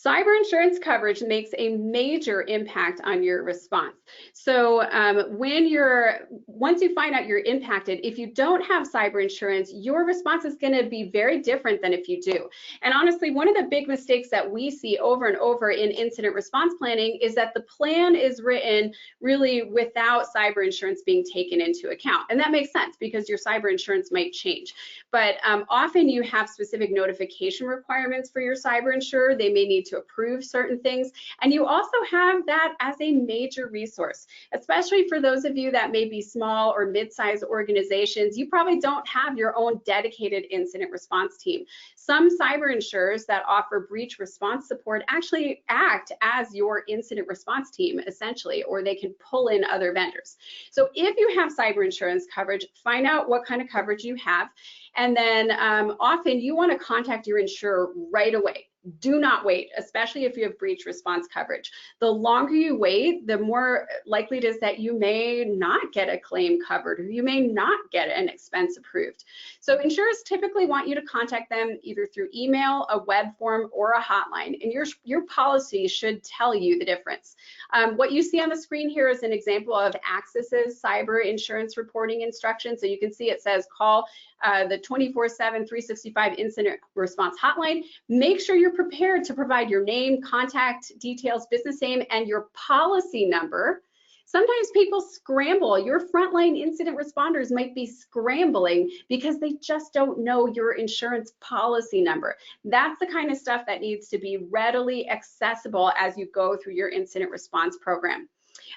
Cyber insurance coverage makes a major impact on your response. So once you find out you're impacted, if you don't have cyber insurance, your response is going to be very different than if you do. And honestly, one of the big mistakes that we see over and over in incident response planning is that the plan is written really without cyber insurance being taken into account. And that makes sense because your cyber insurance might change. But often you have specific notification requirements for your cyber insurer. They may need to approve certain things. And you also have that as a major resource, especially for those of you that may be small or mid-sized organizations. You probably don't have your own dedicated incident response team. Some cyber insurers that offer breach response support actually act as your incident response team, essentially, or they can pull in other vendors. So if you have cyber insurance coverage, find out what kind of coverage you have. And then often you want to contact your insurer right away. Do not wait, especially if you have breach response coverage. The longer you wait, the more likely it is that you may not get a claim covered or you may not get an expense approved. So insurers typically want you to contact them either through email, a web form, or a hotline, and your policy should tell you the difference. What you see on the screen here is an example of Axis's cyber insurance reporting instructions. So you can see it says call the 24/7, 365 incident response hotline. Make sure you're prepared to provide your name, contact details, business name, and your policy number. Sometimes people scramble. Your frontline incident responders might be scrambling because they just don't know your insurance policy number. That's the kind of stuff that needs to be readily accessible as you go through your incident response program.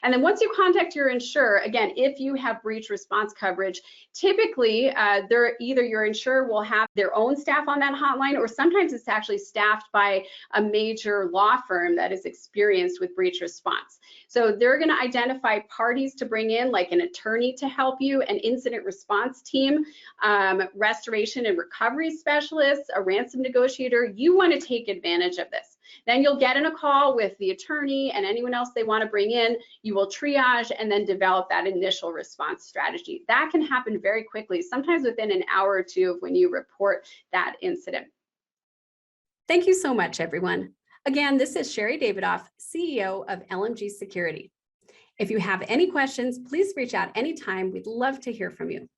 And then once you contact your insurer, again, if you have breach response coverage, typically either your insurer will have their own staff on that hotline, or sometimes it's actually staffed by a major law firm that is experienced with breach response. So they're going to identify parties to bring in, like an attorney to help you, an incident response team, restoration and recovery specialists, a ransom negotiator. You want to take advantage of this. Then you'll get in a call with the attorney and anyone else they want to bring in. You will triage and then develop that initial response strategy. That can happen very quickly, sometimes within an hour or two of when you report that incident. Thank you so much, everyone. Again, this is Sherry Davidoff, CEO of LMG Security. If you have any questions, please reach out anytime. We'd love to hear from you.